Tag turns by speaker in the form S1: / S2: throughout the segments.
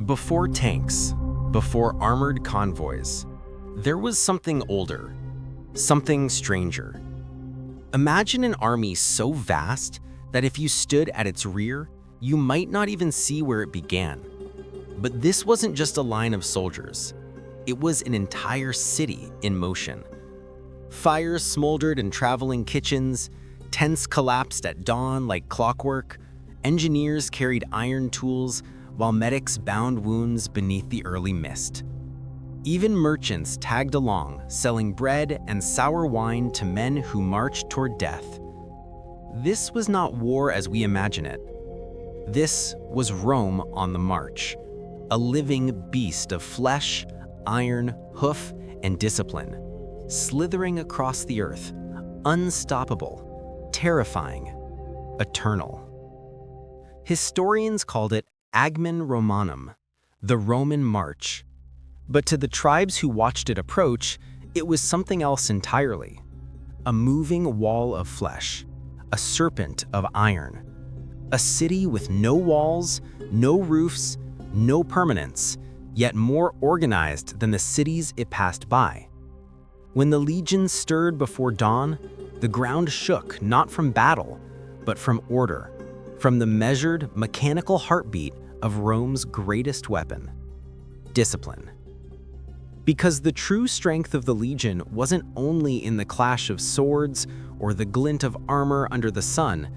S1: Before tanks, before armored convoys, there was something older, something stranger. Imagine an army so vast that if you stood at its rear, you might not even see where it began. But this wasn't just a line of soldiers. It was an entire city in motion. Fires smoldered in traveling kitchens, tents collapsed at dawn like clockwork, engineers carried iron tools, while medics bound wounds beneath the early mist. Even merchants tagged along, selling bread and sour wine to men who marched toward death. This was not war as we imagine it. This was Rome on the march, a living beast of flesh, iron, hoof, and discipline, slithering across the earth, unstoppable, terrifying, eternal. Historians called it Agmen Romanum, the Roman March. But to the tribes who watched it approach, it was something else entirely. A moving wall of flesh, a serpent of iron, a city with no walls, no roofs, no permanence, yet more organized than the cities it passed by. When the legions stirred before dawn, the ground shook not from battle, but from order, from the measured, mechanical heartbeat of Rome's greatest weapon, discipline. Because the true strength of the legion wasn't only in the clash of swords or the glint of armor under the sun,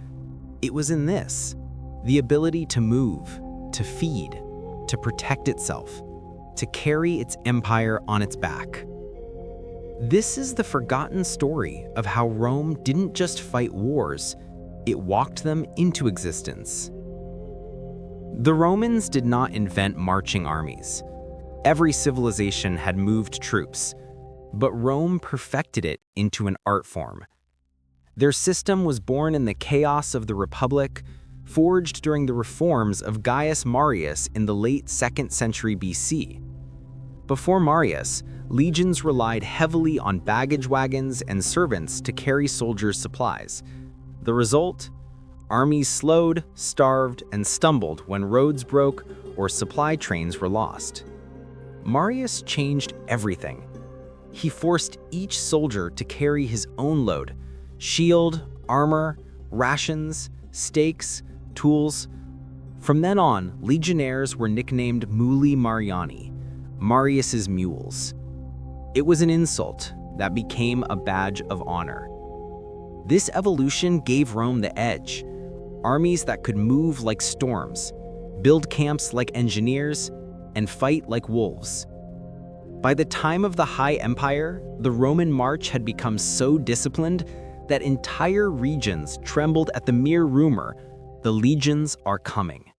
S1: it was in this, the ability to move, to feed, to protect itself, to carry its empire on its back. This is the forgotten story of how Rome didn't just fight wars, it walked them into existence. The Romans did not invent marching armies. Every civilization had moved troops, but Rome perfected it into an art form. Their system was born in the chaos of the Republic, forged during the reforms of Gaius Marius in the late 2nd century BC. Before Marius, legions relied heavily on baggage wagons and servants to carry soldiers' supplies. The result? Armies slowed, starved, and stumbled when roads broke or supply trains were lost. Marius changed everything. He forced each soldier to carry his own load: shield, armor, rations, stakes, tools. From then on, legionnaires were nicknamed Muli Mariani, Marius's mules. It was an insult that became a badge of honor. This evolution gave Rome the edge: armies that could move like storms, build camps like engineers, and fight like wolves. By the time of the High Empire, the Roman march had become so disciplined that entire regions trembled at the mere rumor, the legions are coming.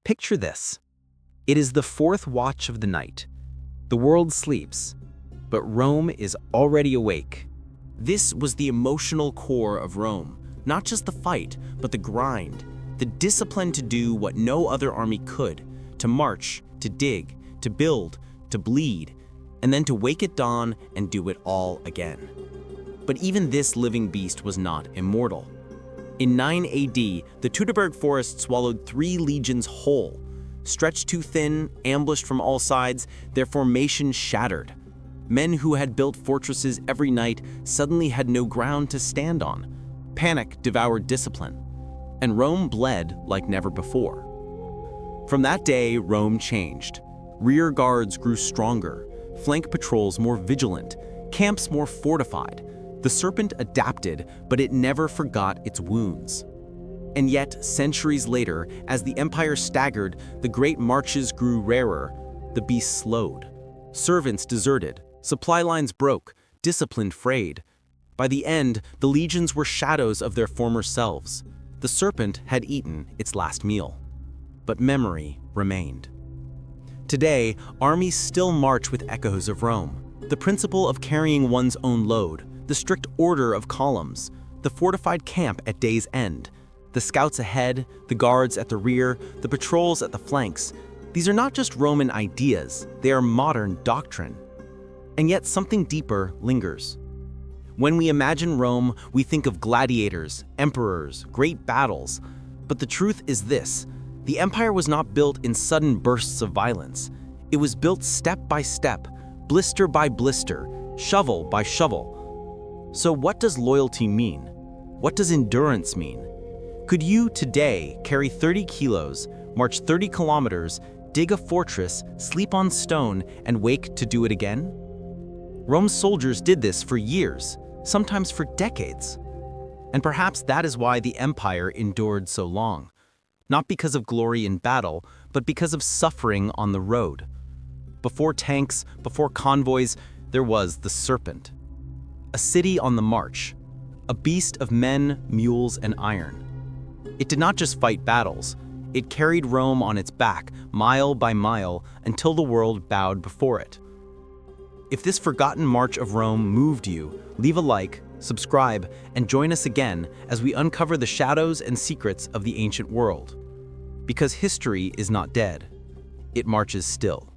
S1: Picture this. It is the 4th watch of the night. The world sleeps, but Rome is already awake.
S2: This was the emotional core of Rome, not just the fight, but the grind, the discipline to do what no other army could, to march, to dig, to build, to bleed, and then to wake at dawn and do it all again. But even this living beast was not immortal. In 9 AD, the Teutoburg forest swallowed 3 legions whole. Stretched too thin, ambushed from all sides, their formation shattered. Men who had built fortresses every night suddenly had no ground to stand on. Panic devoured discipline, and Rome bled like never before. From that day, Rome changed. Rear guards grew stronger, flank patrols more vigilant, camps more fortified. The serpent adapted, but it never forgot its wounds. And yet, centuries later, as the empire staggered, the great marches grew rarer, the beast slowed. Servants deserted, supply lines broke, discipline frayed. By the end, the legions were shadows of their former selves. The serpent had eaten its last meal. But memory remained. Today, armies still march with echoes of Rome. The principle of carrying one's own load, the strict order of columns, the fortified camp at day's end, the scouts ahead, the guards at the rear, the patrols at the flanks. These are not just Roman ideas, they are modern doctrine. And yet something deeper lingers. When we imagine Rome, we think of gladiators, emperors, great battles. But the truth is this: The empire was not built in sudden bursts of violence. It was built step by step, blister by blister, shovel by shovel. So what does loyalty mean? What does endurance mean? Could you today carry 30 kilos, march 30 kilometers, dig a fortress, sleep on stone, and wake to do it again? Rome's soldiers did this for years, sometimes for decades. And perhaps that is why the empire endured so long. Not because of glory in battle, but because of suffering on the road. Before tanks, before convoys, there was the serpent. A city on the march, a beast of men, mules, and iron. It did not just fight battles, it carried Rome on its back, mile by mile, until the world bowed before it. If this forgotten march of Rome moved you, leave a like, subscribe, and join us again as we uncover the shadows and secrets of the ancient world. Because history is not dead, it marches still.